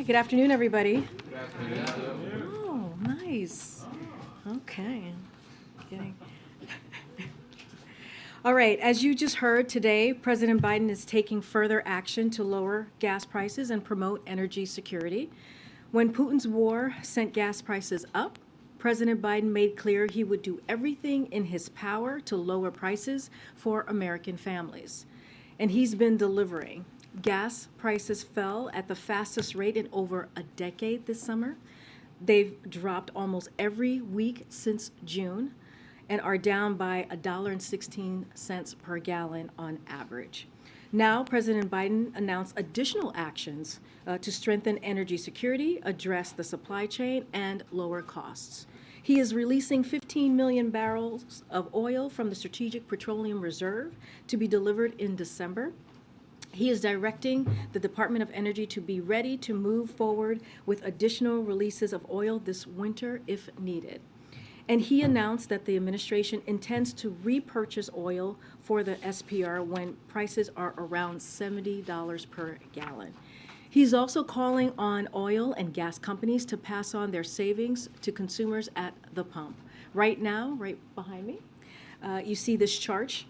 Good afternoon, everybody. Good afternoon. Oh, nice. Okay. Getting. All right, as you just heard today, President Biden is taking further action to lower gas prices and promote energy security. When Putin's war sent gas prices up, President Biden made clear he would do everything in his power to lower prices for American families. And he's been delivering. Gas prices fell at the fastest rate in over a decade this summer. They've dropped almost every week since June and are down by $1.16 per gallon on average. Now, President Biden announced additional actions to strengthen energy security, address the supply chain, and lower costs. He is releasing 15 million barrels of oil from the Strategic Petroleum Reserve to be delivered in December. He is directing the Department of Energy to be ready to move forward with additional releases of oil this winter if needed. And he announced that the administration intends to repurchase oil for the SPR when prices are around $70 per gallon. He's also calling on oil and gas companies to pass on their savings to consumers at the pump. Right now, right behind me, you see this chart.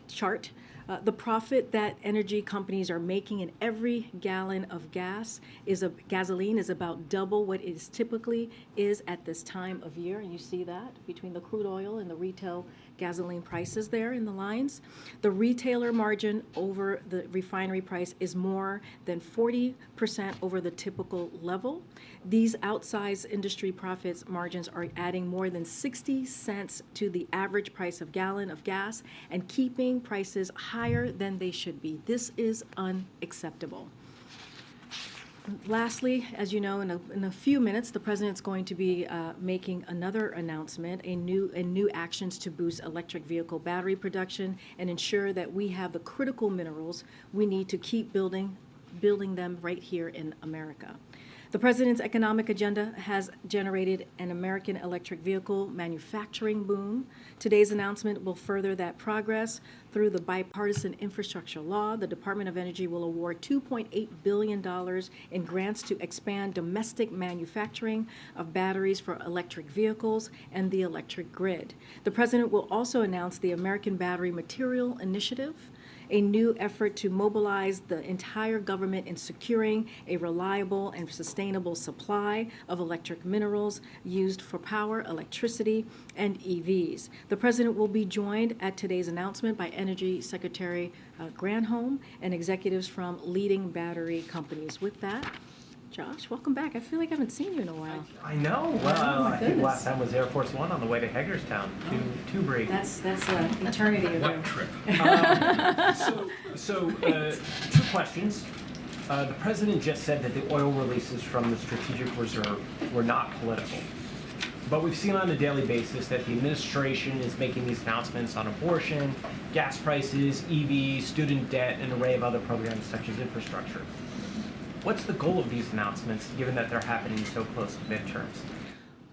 The profit that energy companies are making in every gallon of gasoline is about double what it typically is at this time of year. And you see that between the crude oil and the retail gasoline prices there in the lines. The retailer margin over the refinery price is more than 40% over the typical level. These outsized industry profits margins are adding more than 60 cents to the average price of gallon of gas and keeping prices higher than they should be. This is unacceptable. Lastly, as you know, in a few minutes, the president's going to be making another announcement, a new actions to boost electric vehicle battery production and ensure that we have the critical minerals we need to keep building them right here in America. The president's economic agenda has generated an American electric vehicle manufacturing boom. Today's announcement will further that progress. Through the bipartisan infrastructure law, the Department of Energy will award $2.8 billion in grants to expand domestic manufacturing of batteries for electric vehicles and the electric grid. The president will also announce the American Battery Material Initiative, a new effort to mobilize the entire government in securing a reliable and sustainable supply of electric minerals used for power, electricity, and EVs. The president will be joined at today's announcement by Energy Secretary Granholm and executives from leading battery companies. With that, Josh, welcome back. I feel like I haven't seen you in a while. I know. Well, I think last time was Air Force One on the way to Hagerstown to break. That's eternity ago. What trip? Two questions. The president just said that the oil releases from the Strategic Reserve were not political. But we've seen on a daily basis that the administration is making these announcements on abortion, gas prices, EVs, student debt, and an array of other programs such as infrastructure. What's the goal of these announcements, given that they're happening so close to midterms?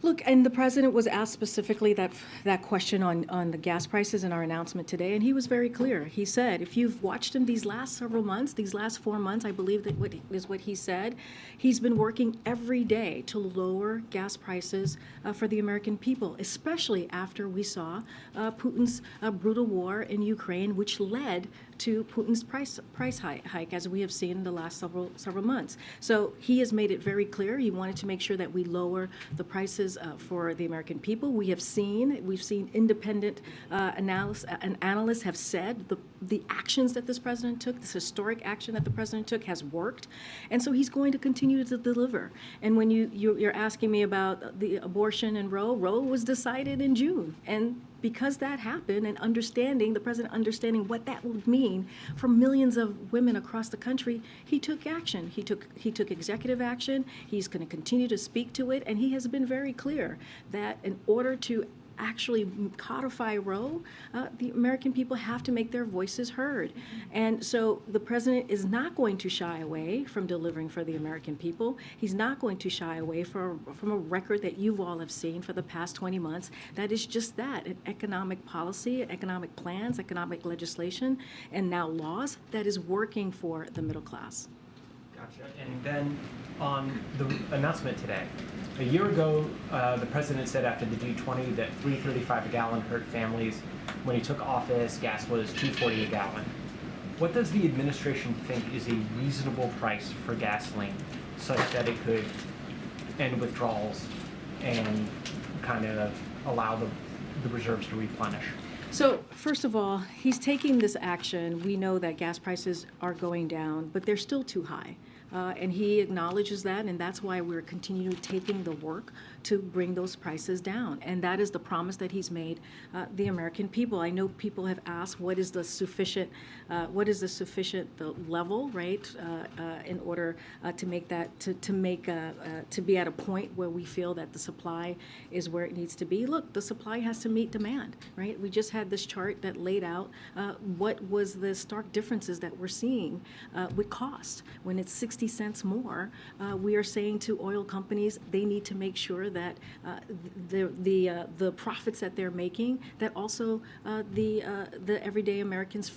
Look, and the president was asked specifically that question on the gas prices in our announcement today, and he was very clear. He said, if you've watched him these last several months, these last 4 months, I believe that what he said, he's been working every day to lower gas prices for the American people, especially after we saw Putin's brutal war in Ukraine, which led to Putin's price hike, as we have seen in the last several months. So he has made it very clear. He wanted to make sure that we lower the prices for the American people. We've seen independent analysts have said the actions that this president took, this historic action that the president took, has worked, and so he's going to continue to deliver. And when you're asking me about the abortion and Roe was decided in June, and because that happened, and the president understanding what that would mean for millions of women across the country, he took action. He took executive action. He's going to continue to speak to it, and he has been very clear that in order to actually codify Roe, the American people have to make their voices heard. And so the president is not going to shy away from delivering for the American people. He's not going to shy away from a record that you all have seen for the past 20 months that is just that, an economic policy, economic plans, economic legislation, and now laws that is working for the middle class. Gotcha. Gotcha. And then on the announcement today, a year ago, the president said after the G20 that $3.35 a gallon hurt families. When he took office, gas was $2.40 a gallon. What does the administration think is a reasonable price for gasoline such that it could end withdrawals and kind of allow the reserves to replenish? So first of all, he's taking this action. We know that gas prices are going down, but they're still too high. And he acknowledges that, and that's why we're continuing taking the work to bring those prices down. And that is the promise that he's made the American people. I know people have asked, what is the sufficient level, right, in order to make that to be at a point where we feel that the supply is where it needs to be. Look, the supply has to meet demand, right? We just had this chart that laid out what was the stark differences that we're seeing with cost. When it's 60 cents more, we are saying to oil companies they need to make sure that the profits that they're making, that also the everyday Americans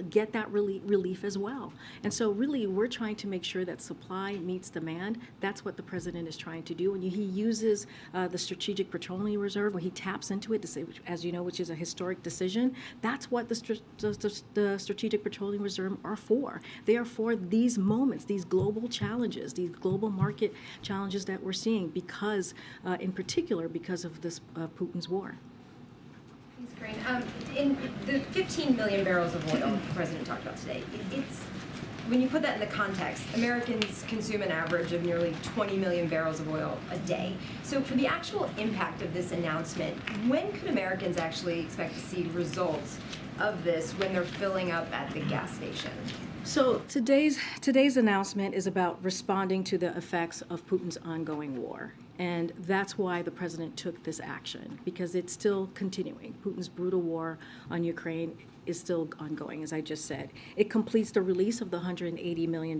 get that relief as well. And so really we're trying to make sure that supply meets demand. That's what the president is trying to do. And he uses the Strategic Petroleum Reserve, where he taps into it to say, as you know, which is a historic decision. That's what the Strategic Petroleum Reserve are for. They are for these moments, these global challenges, these global market challenges that we're seeing because, in particular, because of this Putin's war. Thanks, Karine. In the 15 million barrels of oil the president talked about today, it's when you put that in the context, Americans consume an average of nearly 20 million barrels of oil a day. So for the actual impact of this announcement, when could Americans actually expect to see results of this when they're filling up at the gas station? So today's announcement is about responding to the effects of Putin's ongoing war. And that's why the president took this action, because it's still continuing. Putin's brutal war on Ukraine is still ongoing, as I just said. It completes the release of the 180 million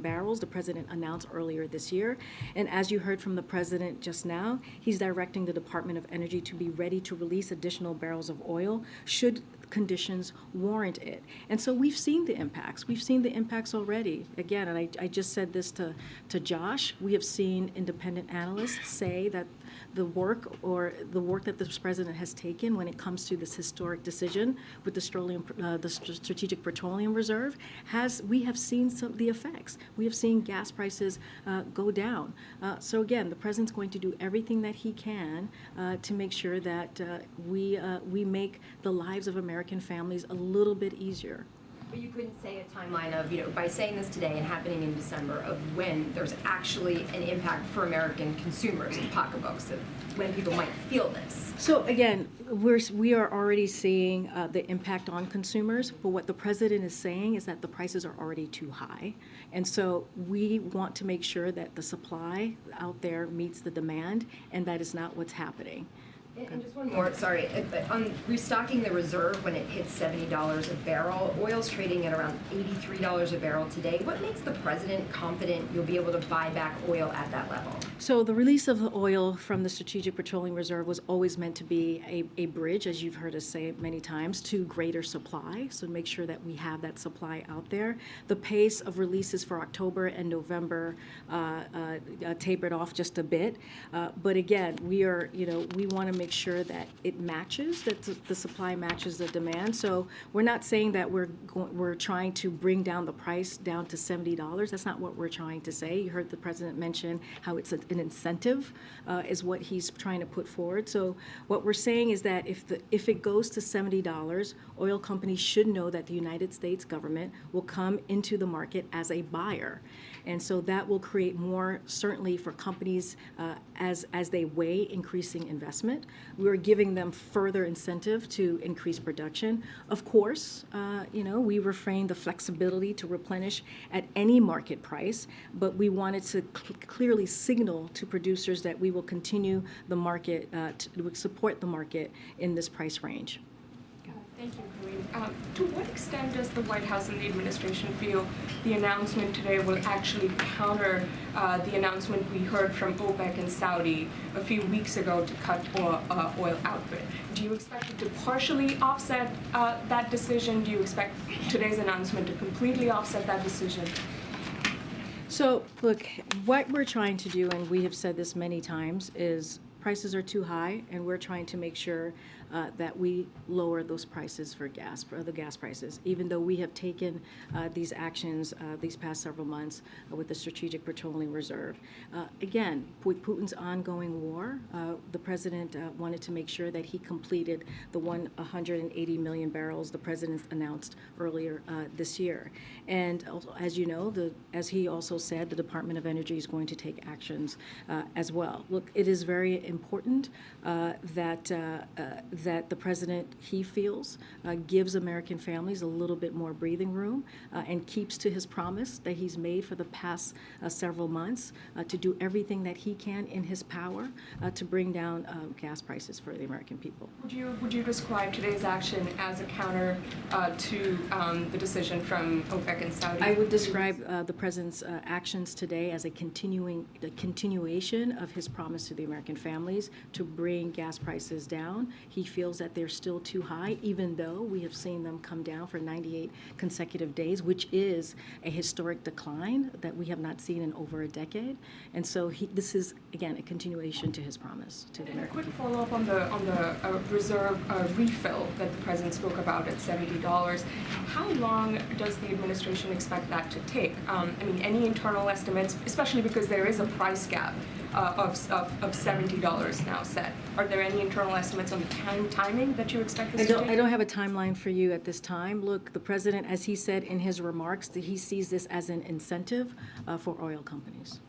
barrels the president announced earlier this year. And as you heard from the president just now, he's directing the Department of Energy to be ready to release additional barrels of oil should conditions warrant it. And so we've seen the impacts. We've seen the impacts already. Again, and I just said this to Josh, we have seen independent analysts say that the work that this president has taken when it comes to this historic decision with the Strategic Petroleum Reserve, we have seen some of the effects. We have seen gas prices go down. So again, the president's going to do everything that he can to make sure that we make the lives of American families a little bit easier. But you couldn't say a timeline of, by saying this today and happening in December, of when there's actually an impact for American consumers and pocketbooks, of when people might feel this. So again, we are already seeing the impact on consumers, but what the president is saying is that the prices are already too high. And so we want to make sure that the supply out there meets the demand, and that is not what's happening. And just one more, sorry, on restocking the reserve when it hits $70 a barrel, oil's trading at around $83 a barrel today. What makes the president confident you'll be able to buy back oil at that level? So the release of the oil from the Strategic Petroleum Reserve was always meant to be a bridge, as you've heard us say many times, to greater supply. So make sure that we have that supply out there. The pace of releases for October and November tapered off just a bit. But again, we want to make sure that it matches, that the supply matches the demand. So we're not saying that we're trying to bring down the price down to $70. That's not what we're trying to say. You heard the president mention how it's an incentive is what he's trying to put forward. So what we're saying is that if it goes to $70, oil companies should know that the United States government will come into the market as a buyer. And so that will create more certainty for companies as they weigh increasing investment. We're giving them further incentive to increase production. Of course, we refrain the flexibility to replenish at any market price, but we wanted to clearly signal to producers that we will continue the market, to support the market in this price range. Thank you, Karine. To what extent does the White House and the administration feel the announcement today will actually counter the announcement we heard from OPEC and Saudi a few weeks ago to cut oil output? Do you expect it to partially offset that decision? Do you expect today's announcement to completely offset that decision? So, look, what we're trying to do, and we have said this many times, is prices are too high, and we're trying to make sure that we lower those prices for the gas prices, even though we have taken these actions these past several months with the Strategic Petroleum Reserve. Again, with Putin's ongoing war, the president wanted to make sure that he completed the 180 million barrels the president announced earlier this year. And as you know, as he also said, the Department of Energy is going to take actions as well. Look, it is very important that the president, he feels, gives American families a little bit more breathing room and keeps to his promise that he's made for the past several months to do everything that he can in his power to bring down gas prices for the American people. Would you describe today's action as a counter to the decision from OPEC and Saudi? I would describe the president's actions today as a continuation of his promise to the American families to bring gas prices down. He feels that they're still too high, even though we have seen them come down for 98 consecutive days, which is a historic decline that we have not seen in over a decade. And so this is, again, a continuation to his promise to the American people. A quick follow-up on the reserve refill that the president spoke about at $70. How long does the administration expect that to take? I mean, any internal estimates, especially because there is a price gap of $70 now set. Are there any internal estimates on the timing that you expect this to take? I don't have a timeline for you at this time. Look, the president, as he said in his remarks, that he sees this as an incentive for oil companies.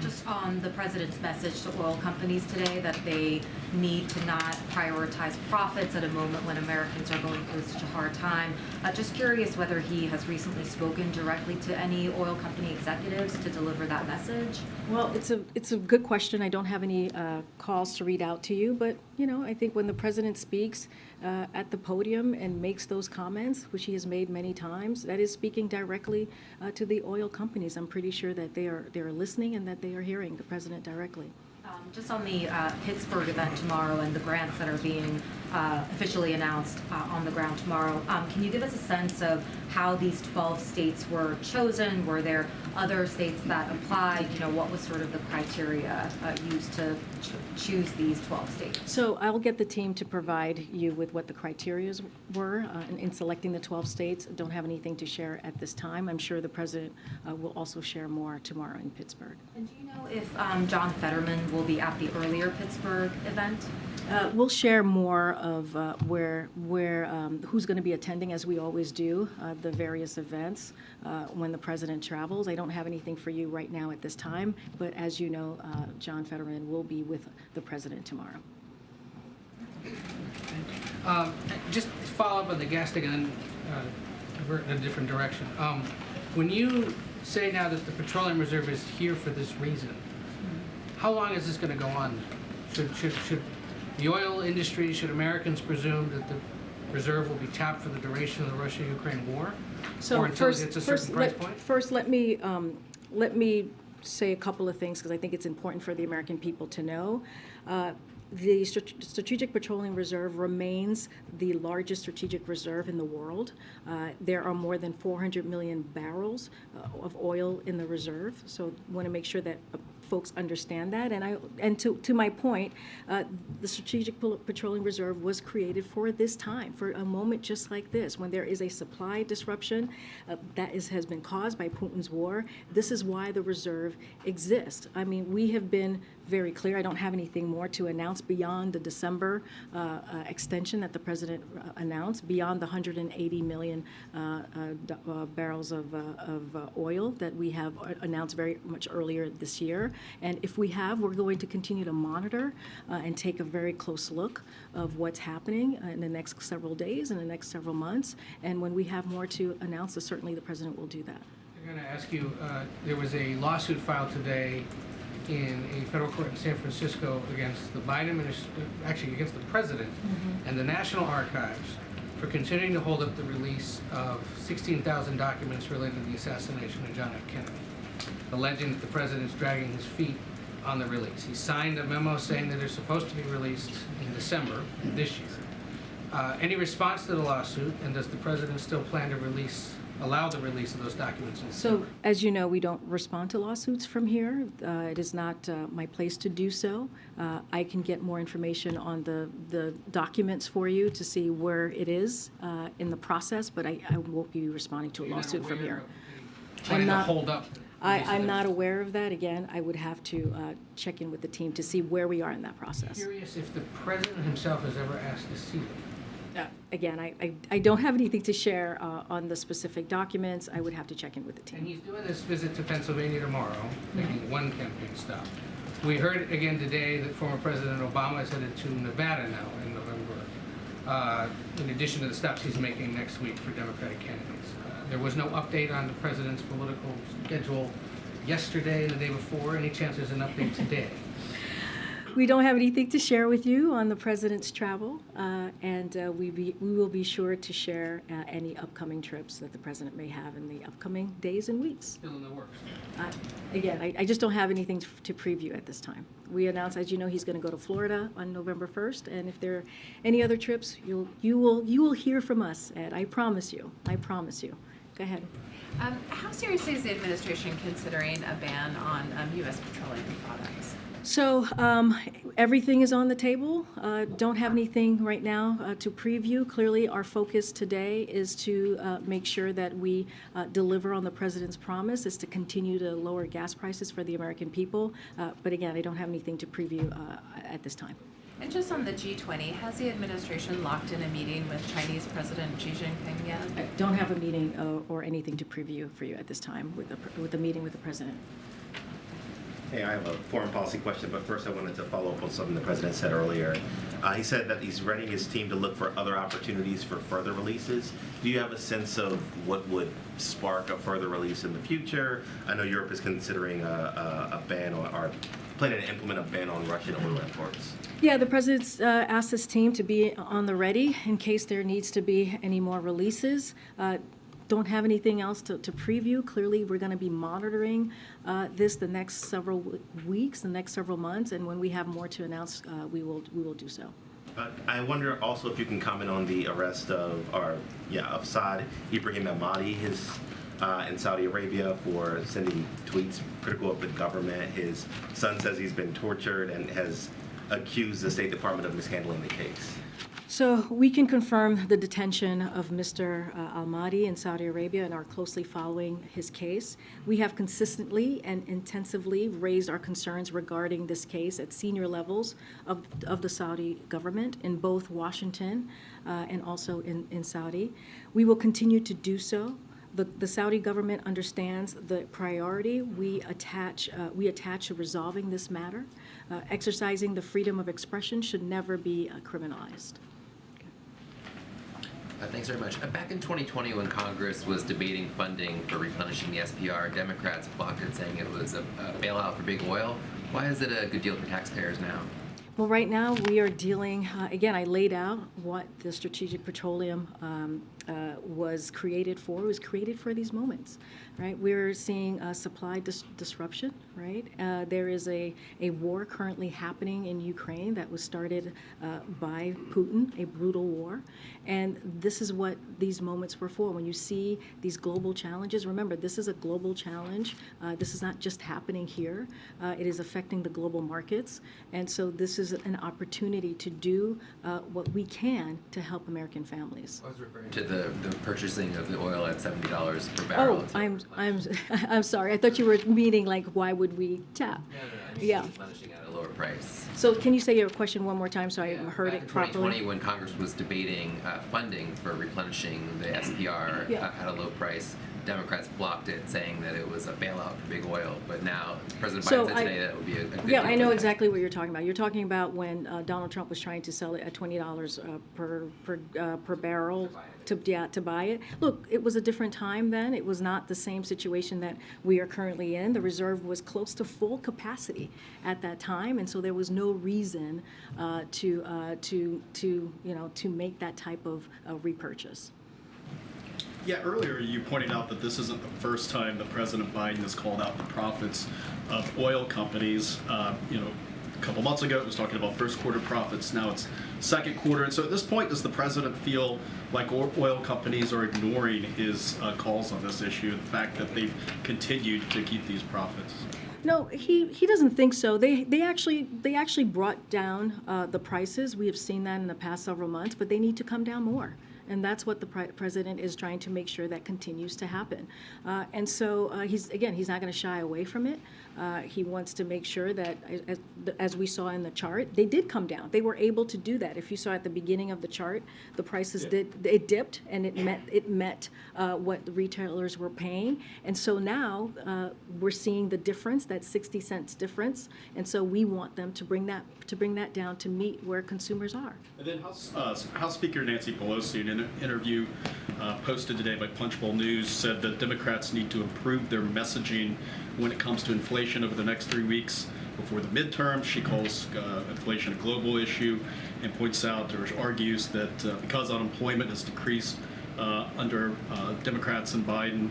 Just on the president's message to oil companies today that they need to not prioritize profits at a moment when Americans are going through such a hard time. Just curious whether he has recently spoken directly to any oil company executives to deliver that message. Well, it's a good question. I don't have any calls to read out to you, but I think when the president speaks at the podium and makes those comments, which he has made many times, that is speaking directly to the oil companies. I'm pretty sure that they are listening and that they are hearing the president directly. Just on the Pittsburgh event tomorrow and the grants that are being officially announced on the ground tomorrow, can you give us a sense of how these 12 states were chosen? Were there other states that applied? What was sort of the criteria used to choose these 12 states? So I'll get the team to provide you with what the criteria were in selecting the 12 states. Don't have anything to share at this time. I'm sure the president will also share more tomorrow in Pittsburgh. And do you know if John Fetterman will be at the earlier Pittsburgh event? We'll share more of who's going to be attending, as we always do, the various events when the president travels. I don't have anything for you right now at this time, but as you know, John Fetterman will be with the president tomorrow. Just to follow up on the gas thing and then divert in a different direction. When you say now that the petroleum reserve is here for this reason, how long is this going to go on? Should the oil industry, should Americans presume that the reserve will be tapped for the duration of the Russia-Ukraine war? So or until it hits a certain price point? First, let me say a couple of things because I think it's important for the American people to know. The Strategic Petroleum Reserve remains the largest strategic reserve in the world. There are more than 400 million barrels of oil in the reserve, so I want to make sure that folks understand that. And to my point, the Strategic Petroleum Reserve was created for this time, for a moment just like this, when there is a supply disruption has been caused by Putin's war. This is why the reserve exists. I mean, we have been very clear. I don't have anything more to announce beyond the December extension that the president announced, beyond the 180 million barrels of oil that we have announced very much earlier this year. And if we have, we're going to continue to monitor and take a very close look of what's happening in the next several days, in the next several months. And when we have more to announce, certainly the president will do that. I'm going to ask you, there was a lawsuit filed today in a federal court in San Francisco against the Biden administration, actually against the president and the National Archives for continuing to hold up the release of 16,000 documents related to the assassination of John F. Kennedy, alleging that the president's dragging his feet on the release. He signed a memo saying that they're supposed to be released in December this year. Any response to the lawsuit, and does the president still plan to allow the release of those documents in December? So, as you know, we don't respond to lawsuits from here. It is not my place to do so. I can get more information on the documents for you to see where it is in the process, but I won't be responding to a You're not lawsuit from aware here. of planning I'm to not- hold up? I'm not aware of that. Again, I would have to check in with the team to see where we are in that process. Curious if the president himself has ever asked to see them. Again, I don't have anything to share on the specific documents. I would have to check in with the And team. he's doing this visit to Pennsylvania tomorrow, making one campaign stop. We heard again today that former President Obama is headed to Nevada now in November, in addition to the stops he's making next week for Democratic candidates. There was no update on the president's political schedule yesterday and the day before. Any chance there's an update today? We don't have anything to share with you on the president's travel, and we will be sure to share any upcoming trips that the president may have in the upcoming days and weeks. Still in the works. Again, I just don't have anything to preview at this time. We announced, as you know, he's going to go to Florida on November 1st, and if there are any other trips, you will hear from us, Ed. I promise you. I promise you. Go ahead. How seriously is the administration considering a ban on U.S. petroleum products? So everything is on the table. Don't have anything right now to preview. Clearly, our focus today is to make sure that we deliver on the president's promise, is to continue to lower gas prices for the American people. But again, I don't have anything to preview at this time. And just on the G20, has the administration locked in a meeting with Chinese President Xi Jinping yet? I don't have a meeting or anything to preview for you at this time with the meeting with the president. Hey, I have a foreign policy question, but first I wanted to follow up on something the president said earlier. He said that he's readying his team to look for other opportunities for further releases. Do you have a sense of what would spark a further release in the future? I know Europe is considering a ban or planning to implement a ban on Russian oil imports. Yeah, the president's asked his team to be on the ready in case there needs to be any more releases. Don't have anything else to preview. Clearly, we're going to be monitoring this the next several weeks, the next several months, and when we have more to announce, we will do so. I wonder also if you can comment on the arrest of Saad Ibrahim al-Mahdi in Saudi Arabia for sending tweets critical of the government. His son says he's been tortured and has accused the State Department of mishandling the case. So we can confirm the detention of Mr. al-Mahdi in Saudi Arabia and are closely following his case. We have consistently and intensively raised our concerns regarding this case at senior levels of the Saudi government in both Washington and also in Saudi. We will continue to do so. The Saudi government understands the priority we attach to resolving this matter. Exercising the freedom of expression should never be criminalized. Thanks very much. Back in 2020, when Congress was debating funding for replenishing the SPR, Democrats blocked it, saying it was a bailout for big oil. Why is it a good deal for taxpayers now? Well, right now we are dealing, again, I laid out what the Strategic Petroleum was created for. It was created for these moments, right? We're seeing supply disruption, right? There is a war currently happening in Ukraine that was started by Putin, a brutal war. And this is what these moments were for. When you see these global challenges, remember, this is a global challenge. This is not just happening here. It is affecting the global markets. And so this is an opportunity to do what we can to help American families. I was referring to the purchasing of the oil at $70 per barrel. Oh, I'm sorry. I thought you were meaning like why would we tap? No, Yeah. replenishing at a lower price. So can you say your question one more time so I heard Back it in properly? 2020, when Congress was debating funding for replenishing the SPR Yeah. at a low price, Democrats blocked it, saying that it was a bailout for big oil. But now President So Biden said today that it would be a good Yeah, deal I for know tax- exactly what you're talking about. You're talking about when Donald Trump was trying to sell it at $20 per barrel to buy it. Look, it was a different time then. It was not the same situation that we are currently in. The reserve was close to full capacity at that time, and so there was no reason to make that type of repurchase. Yeah, earlier you pointed out that this isn't the first time that President Biden has called out the profits of oil companies. A couple months ago it was talking about first quarter profits. Now it's second quarter. And so at this point, does the president feel like oil companies are ignoring his calls on this issue, the fact that they've continued to keep these profits? No, he doesn't think so. They actually brought down the prices. We have seen that in the past several months, but they need to come down more. And that's what the president is trying to make sure that continues to happen. And so he's not going to shy away from it. He wants to make sure that, as we saw in the chart, they did come down. They were able to do that. If you saw at the beginning of the chart, the prices dipped, and it met what the retailers were paying. And so now we're seeing the difference, that 60 cents difference. And so we want them to bring that down to meet where consumers are. And then House Speaker Nancy Pelosi, in an interview posted today by Punchbowl News, said that Democrats need to improve their messaging when it comes to inflation over the next 3 weeks before the midterms. She calls inflation a global issue and points out or argues that because unemployment has decreased under Democrats and Biden,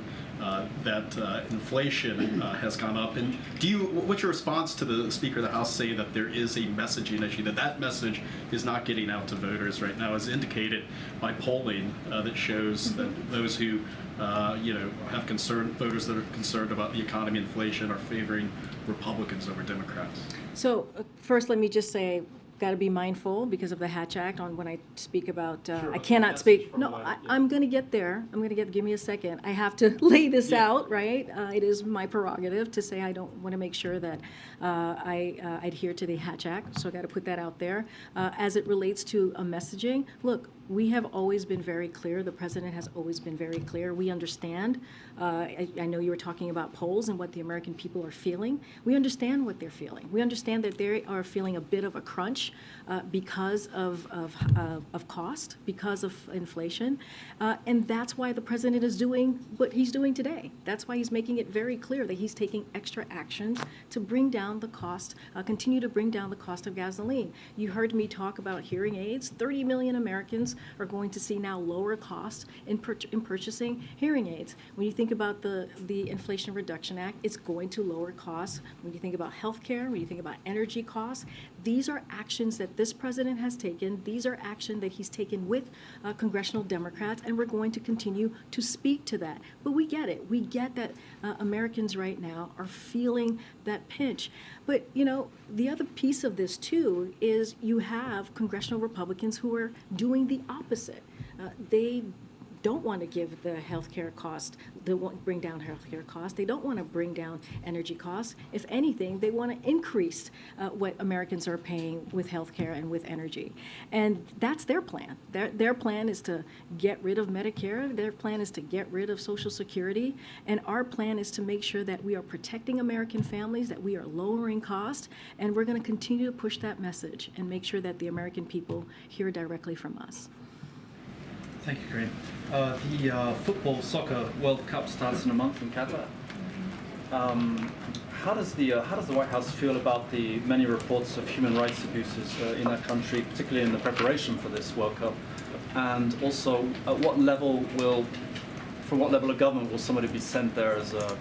that inflation has gone up. And what's your response to the Speaker of the House saying that there is a messaging issue, that message is not getting out to voters right now, as indicated by polling that shows that those who have voters that are concerned about the economy, inflation, are favoring Republicans over Democrats? So first, let me just say, got to be mindful because of the Hatch Act on when I speak about, I cannot speak. No, I'm going to get there. Give me a second. I have to lay this out, right? It is my prerogative to say I don't want to make sure that I adhere to the Hatch Act, so I got to put that out there. As it relates to messaging, look, we have always been very clear. The president has always been very clear. We understand. I know you were talking about polls and what the American people are feeling. We understand what they're feeling. We understand that they are feeling a bit of a crunch because of cost, because of inflation. And that's why the president is doing what he's doing today. That's why he's making it very clear that he's taking extra actions to bring down the cost, continue to bring down the cost of gasoline. You heard me talk about hearing aids. 30 million Americans are going to see now lower costs in purchasing hearing aids. When you think about the Inflation Reduction Act, it's going to lower costs. When you think about healthcare, when you think about energy costs, these are actions that this president has taken. These are action that he's taken with congressional Democrats, and we're going to continue to speak to that. But we get it. We get that Americans right now are feeling that pinch. But, the other piece of this, too, is you have congressional Republicans who are doing the opposite. They don't want to give the health care cost, they won't bring down health care costs. They don't want to bring down energy costs. If anything, they want to increase what Americans are paying with health care and with energy. And that's their plan. Their plan is to get rid of Medicare. Their plan is to get rid of Social Security. And our plan is to make sure that we are protecting American families, that we are lowering costs, and we're going to continue to push that message and make sure that the American people hear directly from us. Thank you, Karine. The football soccer World Cup starts in a month in Qatar. How does the White House feel about the many reports of human rights abuses in that country, particularly in the preparation for this World Cup? And also, from what level of government will somebody be sent there as a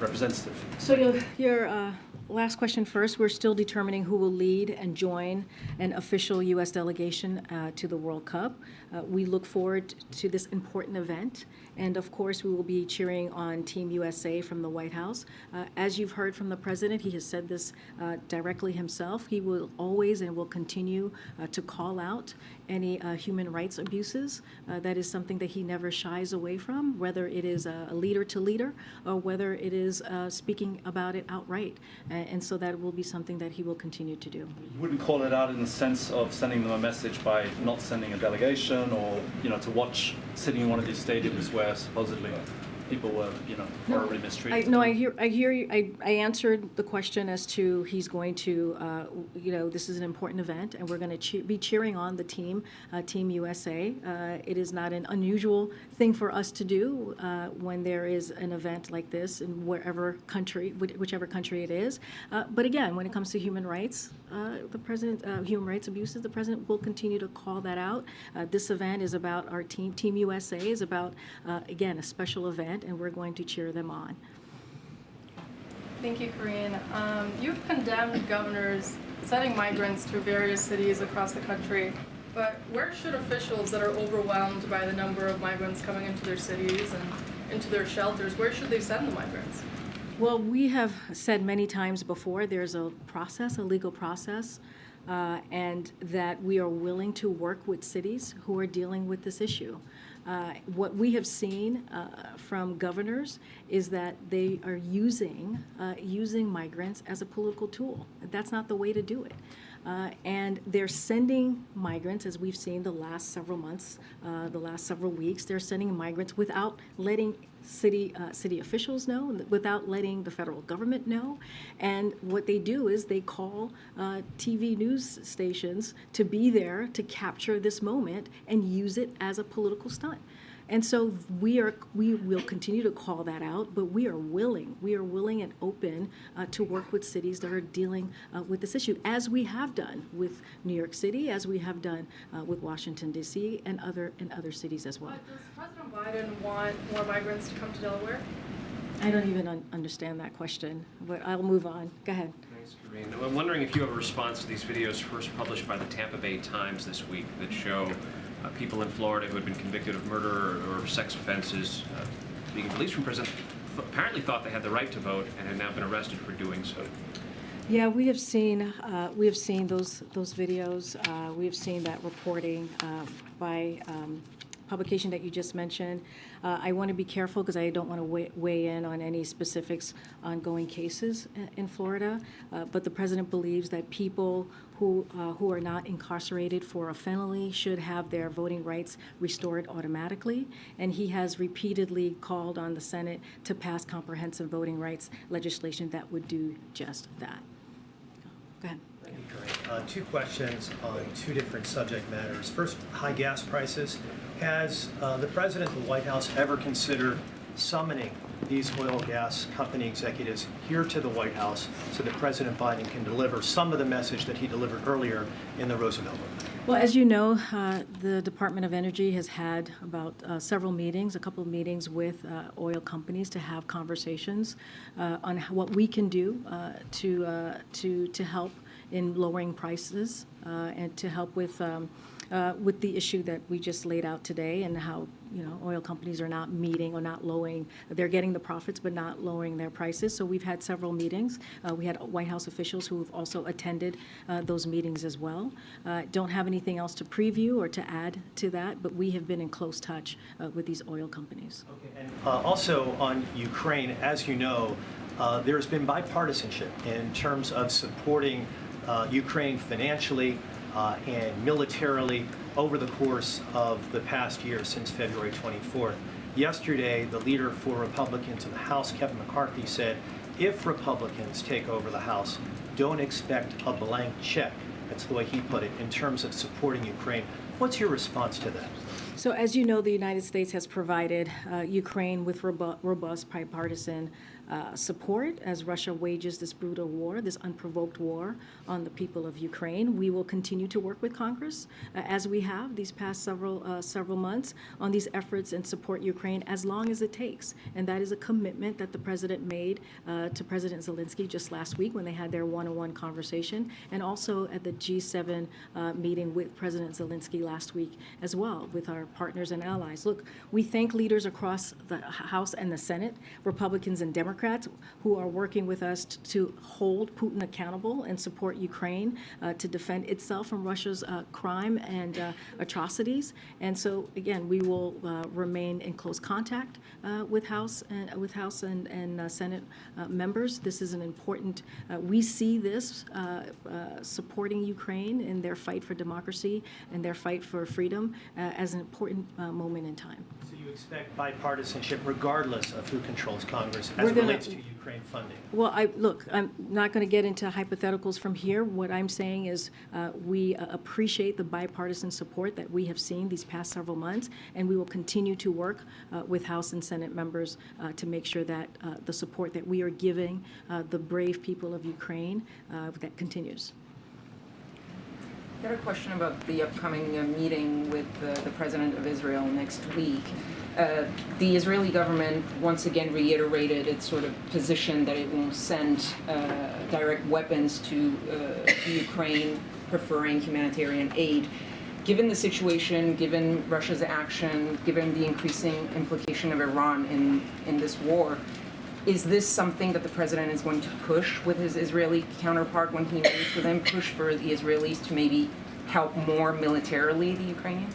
representative? So your last question first. We're still determining who will lead and join an official U.S. delegation to the World Cup. We look forward to this important event. And of course, we will be cheering on Team USA from the White House. As you've heard from the president, he has said this directly himself. He will always and will continue to call out any human rights abuses. That is something that he never shies away from, whether it is a leader to leader or whether it is speaking about it outright. And so that will be something that he will continue to do. You wouldn't call it out in the sense of sending them a message by not sending a delegation or, to watch sitting in one of these stadiums where supposedly people were, horribly mistreated. I hear you. I answered the question as to he's going to, this is an important event, and we're going to be cheering on the team, Team USA. It is not an unusual thing for us to do when there is an event like this in whichever country it is. But again, when it comes to human rights, human rights abuses, the president will continue to call that out. This event is about our team. Team USA is about, again, a special event, and we're going to cheer them on. Thank you, Karine. You've condemned governors sending migrants to various cities across the country, but where should officials that are overwhelmed by the number of migrants coming into their cities and into their shelters, where should they send the migrants? Well, we have said many times before, there's a process, a legal process, and that we are willing to work with cities who are dealing with this issue. What we have seen from governors is that they are using migrants as a political tool. That's not the way to do it. And they're sending migrants, as we've seen the last several months, the last several weeks, they're sending migrants without letting city officials know, without letting the federal government know. And what they do is they call TV news stations to be there to capture this moment and use it as a political stunt. And so we will continue to call that out, but we are willing and open to work with cities that are dealing with this issue, as we have done with New York City, as we have done with Washington, D.C., and other cities as well. Does President Biden want more migrants to come to Delaware? I don't even understand that question, but I'll move on. Go ahead. Thanks, Karine. I'm wondering if you have a response to these videos first published by the Tampa Bay Times this week that show people in Florida who had been convicted of murder or sex offenses being released from prison, apparently thought they had the right to vote and had now been arrested for doing so. Yeah, we have seen those videos. We have seen that reporting by publication that you just mentioned. I want to be careful because I don't want to weigh in on any specifics ongoing cases in Florida, but the president believes that people who are not incarcerated for a felony should have their voting rights restored automatically, and he has repeatedly called on the Senate to pass comprehensive voting rights legislation that would do just that. Go ahead. Thank you, Karine. Two questions on two different subject matters. First, high gas prices. Has the President of the White House ever considered summoning these oil and gas company executives here to the White House so that President Biden can deliver some of the message that he delivered earlier in the Roosevelt Room? Well, as you know, the Department of Energy has had about several meetings, a couple of meetings with oil companies to have conversations on what we can do to help in lowering prices and to help with the issue that we just laid out today, and how oil companies are not meeting or not lowering. They're getting the profits but not lowering their prices. So we've had several meetings. We had White House officials who have also attended those meetings as well. Don't have anything else to preview or to add to that, but we have been in close touch with these oil companies. Okay. And also on Ukraine, as you know, there's been bipartisanship in terms of supporting Ukraine financially and militarily over the course of the past year since February 24th. Yesterday, the leader for Republicans in the House, Kevin McCarthy, said if Republicans take over the House, don't expect a blank check. That's the way he put it, in terms of supporting Ukraine. What's your response to that? So as you know, the United States has provided Ukraine with robust bipartisan support as Russia wages this brutal war, this unprovoked war on the people of Ukraine. We will continue to work with Congress, as we have these past several months, on these efforts and support Ukraine as long as it takes. And that is a commitment that the President made to President Zelensky just last week when they had their one-on-one conversation, and also at the G7 meeting with President Zelensky last week as well, with our partners and allies. Look, we thank leaders across the House and the Senate, Republicans and Democrats, who are working with us to hold Putin accountable and support Ukraine to defend itself from Russia's crime and atrocities. And so, again, we will remain in close contact with House and Senate members. This is an important. We see this supporting Ukraine in their fight for democracy and their fight for freedom as an important important moment in time. So you expect bipartisanship regardless of who controls Congress as We're it gonna- relates to Ukraine funding? Well, I'm not going to get into hypotheticals from here. What I'm saying is we appreciate the bipartisan support that we have seen these past several months, and we will continue to work with House and Senate members to make sure that the support that we are giving the brave people of Ukraine that continues. I got a question about the upcoming meeting with the President of Israel next week. The Israeli government once again reiterated its sort of position that it won't send direct weapons to Ukraine, preferring humanitarian aid. Given the situation, given Russia's action, given the increasing implication of Iran in this war, is this something that the president is going to push with his Israeli counterpart when he meets with him, push for the Israelis to maybe help more militarily the Ukrainians?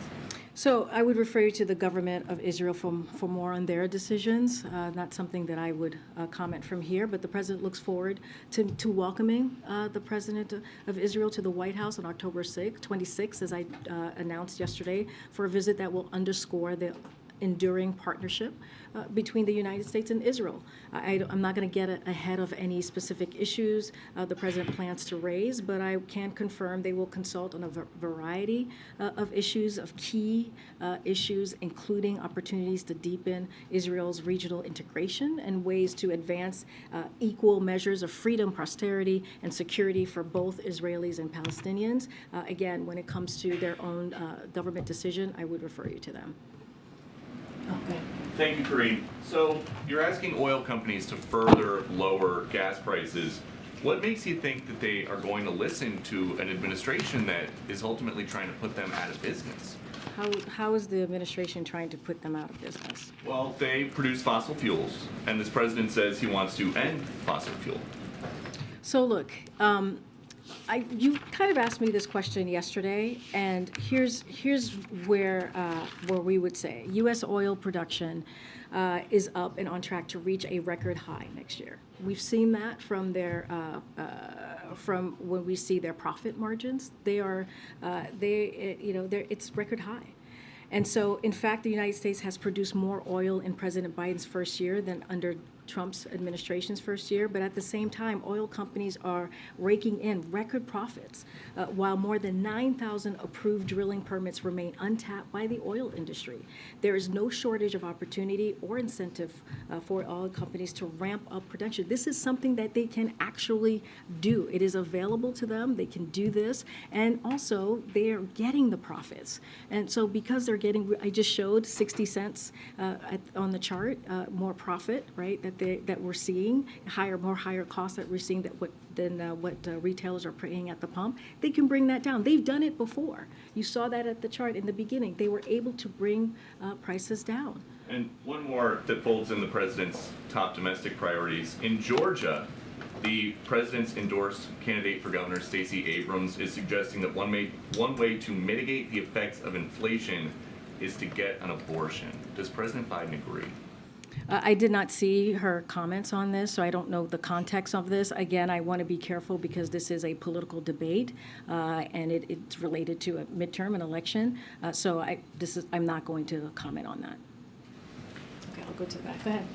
So I would refer you to the government of Israel for more on their decisions. Not something that I would comment from here, but the president looks forward to welcoming the president of Israel to the White House on October 26th, as I announced yesterday, for a visit that will underscore the enduring partnership between the United States and Israel. I'm not going to get ahead of any specific issues the president plans to raise, but I can confirm they will consult on a variety of issues, of key issues, including opportunities to deepen Israel's regional integration and ways to advance equal measures of freedom, prosperity, and security for both Israelis and Palestinians. Again, when it comes to their own government decision, I would refer you to them. Okay. Thank you, Karine. So you're asking oil companies to further lower gas prices. What makes you think that they are going to listen to an administration that is ultimately trying to put them out of business? How is the administration trying to put them out of business? Well, they produce fossil fuels, and this president says he wants to end fossil fuel. So look, you kind of asked me this question yesterday, and here's where we would say U.S. oil production is up and on track to reach a record high next year. We've seen that from from when we see their profit margins. It's record high. And so, in fact, the United States has produced more oil in President Biden's first year than under Trump's administration's first year, but at the same time, oil companies are raking in record profits, while more than 9,000 approved drilling permits remain untapped by the oil industry. There is no shortage of opportunity or incentive for oil companies to ramp up production. This is something that they can actually do. It is available to them. They can do this, and also they are getting the profits. And so, because they're getting, I just showed 60 cents on the chart, more profit, right? That we're seeing, more higher costs that we're seeing than what retailers are paying at the pump. They can bring that down. They've done it before. You saw that at the chart in the beginning. They were able to bring prices down. And one more that folds in the president's top domestic priorities. In Georgia, the president's endorsed candidate for governor, Stacey Abrams, is suggesting that one way to mitigate the effects of inflation is to get an abortion. Does President Biden agree? I did not see her comments on this, so I don't know the context of this. Again, I want to be careful because this is a political debate, and it's related to a midterm, an election. So I'm not going to comment on that. Okay, I'll go to the back. Go ahead.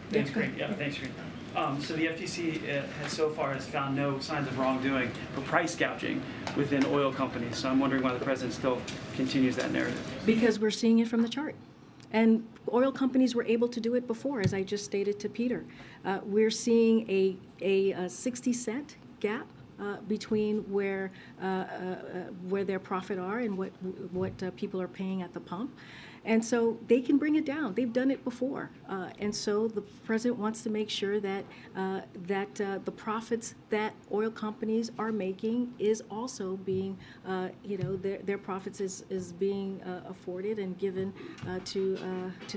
Thanks, Karine. Yeah, thanks, Karine. So the FTC has so far found no signs of wrongdoing or price gouging within oil companies. So I'm wondering why the president still continues that narrative. Because we're seeing it from the chart. And oil companies were able to do it before, as I just stated to Peter. We're seeing a 60-cent gap between where their profit are and what people are paying at the pump. And so they can bring it down. They've done it before. And so the president wants to make sure that the profits that oil companies are making is also being, their profits is being afforded and given to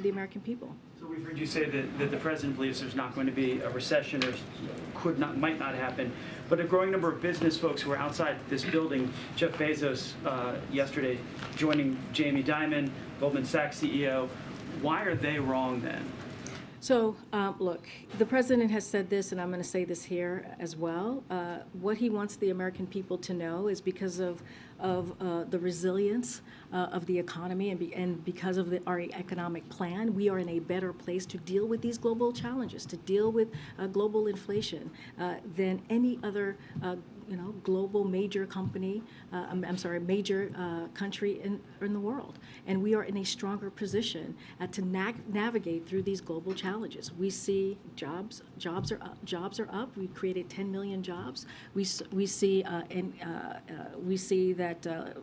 the American people. So we've heard you say that the president believes there's not going to be a recession or might not happen. But a growing number of business folks who are outside this building, Jeff Bezos yesterday joining Jamie Dimon, Goldman Sachs CEO, why are they wrong then? So, look, the president has said this, and I'm going to say this here as well. What he wants the American people to know is because of the resilience of the economy, and because of our economic plan, we are in a better place to deal with these global challenges, to deal with global inflation than any other global major company, major country in the world. And we are in a stronger position to navigate through these global challenges. We see jobs are up. We created 10 million jobs. We see that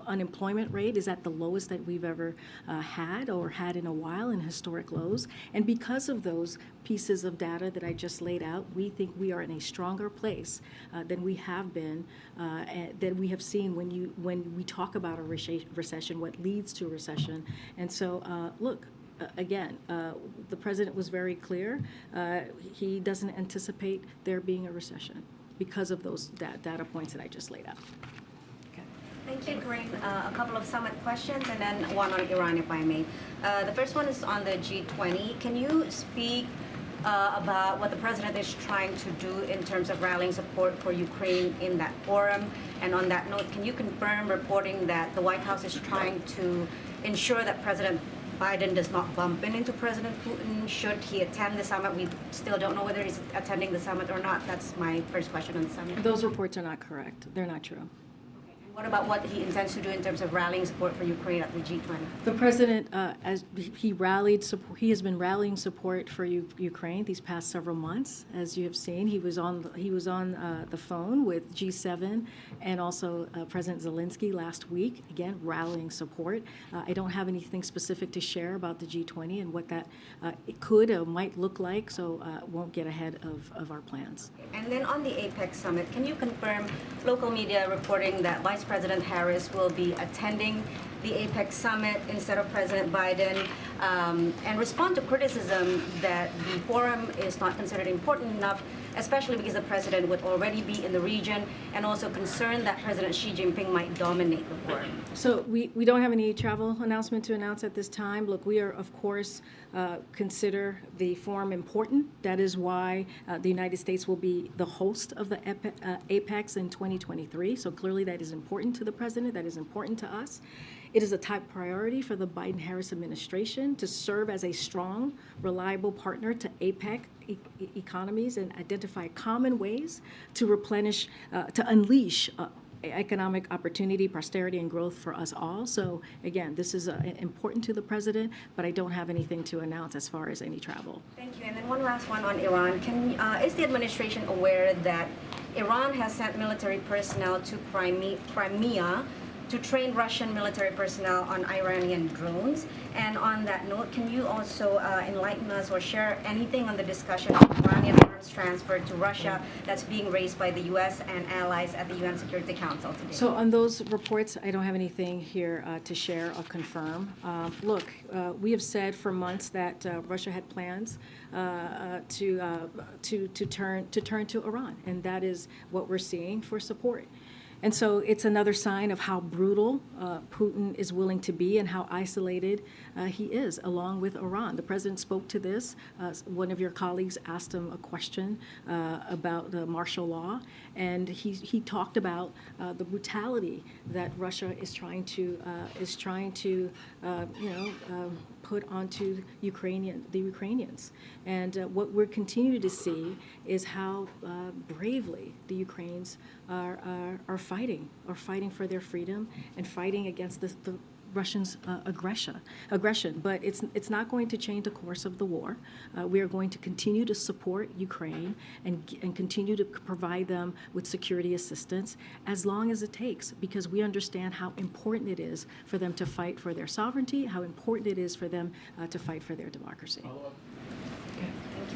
unemployment rate is at the lowest that we've ever had in a while, in historic lows. And because of those pieces of data that I just laid out, we think we are in a stronger place than we have been, than we have seen when we talk about a recession, what leads to a recession. And so, again, the president was very clear. He doesn't anticipate there being a recession because of those data points that I just laid out. Thank you, Karine. A couple of summit questions and then one on Iran, if I may. The first one is on the G20. Can you speak about what the president is trying to do in terms of rallying support for Ukraine in that forum? And on that note, can you confirm reporting that the White House is trying to ensure that President Biden does not bump into President Putin should he attend the summit? We still don't know whether he's attending the summit or not. That's my first question on the summit. Those reports are not correct. They're not true. What about what he intends to do in terms of rallying support for Ukraine at the G20? The president, as he has been rallying support for Ukraine these past several months. As you have seen, he was on the phone with G7 and also President Zelensky last week. Again, rallying support. I don't have anything specific to share about the G20 and what that it could or might look like, so won't get ahead of our plans. And then on the APEC summit, can you confirm local media reporting that Vice President Harris will be attending the APEC summit instead of President Biden, and respond to criticism that the forum is not considered important enough, especially because the president would already be in the region, and also concerned that President Xi Jinping might dominate the forum? So we don't have any travel announcement to announce at this time. Look, we are, of course, consider the forum important. That is why the United States will be the host of the APEX in 2023. So clearly that is important to the president. That is important to us. It is a top priority for the Biden-Harris administration to serve as a strong, reliable partner to APEC economies and identify common ways to replenish, to unleash economic opportunity, prosperity, and growth for us all. So again, this is important to the president, but I don't have anything to announce as far as any travel. Thank you. And then one last one on Iran. Is the administration aware that Iran has sent military personnel to Crimea to train Russian military personnel on Iranian drones? And on that note, can you also enlighten us or share anything on the discussion of Iranian arms transfer to Russia that's being raised by the U.S. and allies at the UN Security Council today? So on those reports, I don't have anything here to share or confirm. Look, we have said for months that Russia had plans to turn to Iran, and that is what we're seeing for support. And so it's another sign of how brutal Putin is willing to be and how isolated he is, along with Iran. The president spoke to this. One of your colleagues asked him a question about the martial law, and he talked about the brutality that Russia is trying to put onto the Ukrainians. And what we're continuing to see is how bravely the Ukrainians are fighting for their freedom and fighting against the Russians' aggression. But it's not going to change the course of the war. We are going to continue to support Ukraine and continue to provide them with security assistance as long as it takes, because we understand how important it is for them to fight for their sovereignty, how important it is for them to fight for their democracy.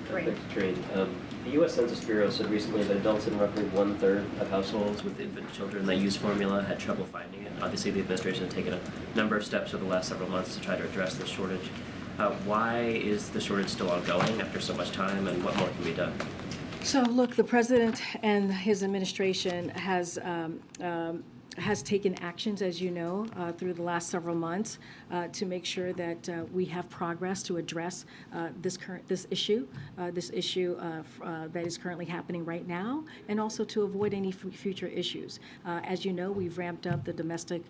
The U.S. Census Bureau said recently that adults in roughly 1/3 of households with infant children that use formula had trouble finding it. Obviously, the administration has taken a number of steps over the last several months to try to address this shortage. Why is the shortage still ongoing after so much time, and what more can be done? So, look, the president and his administration has taken actions, as you know, through the last several months to make sure that we have progress to address this issue that is currently happening right now, and also to avoid any future issues. As you know, we've ramped up the domestic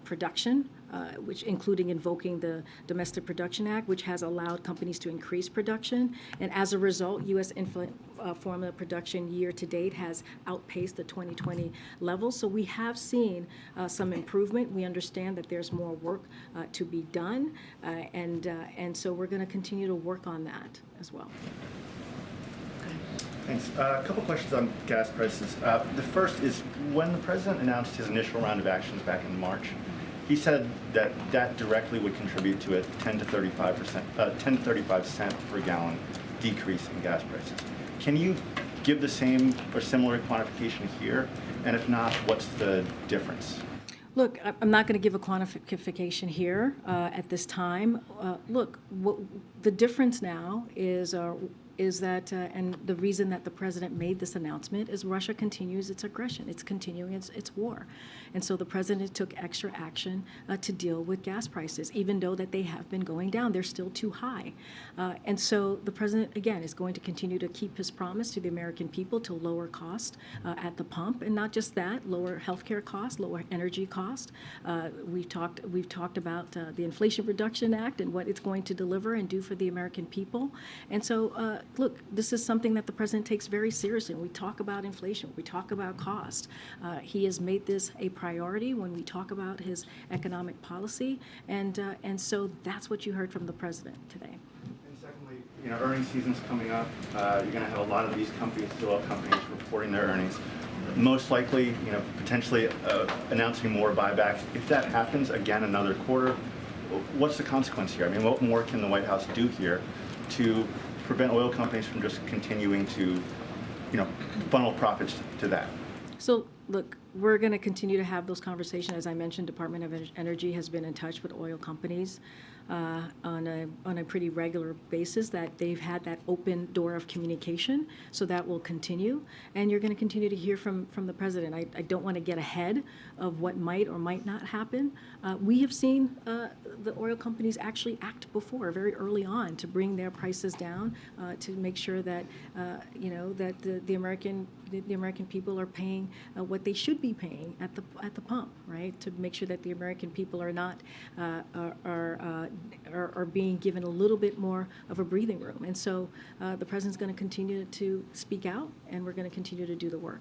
production, which including invoking the Domestic Production Act, which has allowed companies to increase production. And as a result, U.S. infant formula production year to date has outpaced the 2020 levels. So we have seen some improvement. We understand that there's more work to be done, and so we're going to continue to work on that as well. Thanks. A couple questions on gas prices. The first is, when the president announced his initial round of actions back in March, he said that that directly would contribute to a 10 to 35 cent per gallon decrease in gas prices. Can you give the same or similar quantification here? And if not, what's the difference? Look, I'm not going to give a quantification here at this time. Look, the difference now is that, and the reason that the president made this announcement is Russia continues its aggression. It's continuing its war. And so the president took extra action to deal with gas prices, even though that they have been going down. They're still too high. And so the president, again, is going to continue to keep his promise to the American people to lower cost at the pump. And not just that, lower healthcare costs, lower energy cost. We've talked about the Inflation Reduction Act and what it's going to deliver and do for the American people. And so look, this is something that the president takes very seriously. When we talk about inflation, we talk about cost. He has made this a priority when we talk about his economic policy, and so that's what you heard from the president today. And secondly, earnings season's coming up. You're going to have a lot of these companies, oil companies, reporting their earnings. Most likely, potentially announcing more buybacks. If that happens again another quarter, what's the consequence here? I mean, what more can the White House do here to prevent oil companies from just continuing to, funnel profits to that? So, look, we're going to continue to have those conversations. As I mentioned, Department of Energy has been in touch with oil companies on a pretty regular basis, that they've had that open door of communication, so that will continue. And you're going to continue to hear from the president. I don't want to get ahead of what might or might not happen. We have seen the oil companies actually act before, very early on, to bring their prices down, to make sure that that the American people are paying what they should be paying at the pump, right? To make sure that the American people are not are being given a little bit more of a breathing room. And so the president's going to continue to speak out, and we're going to continue to do the work.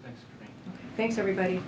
Thanks, Karine. Okay. Thanks, everybody.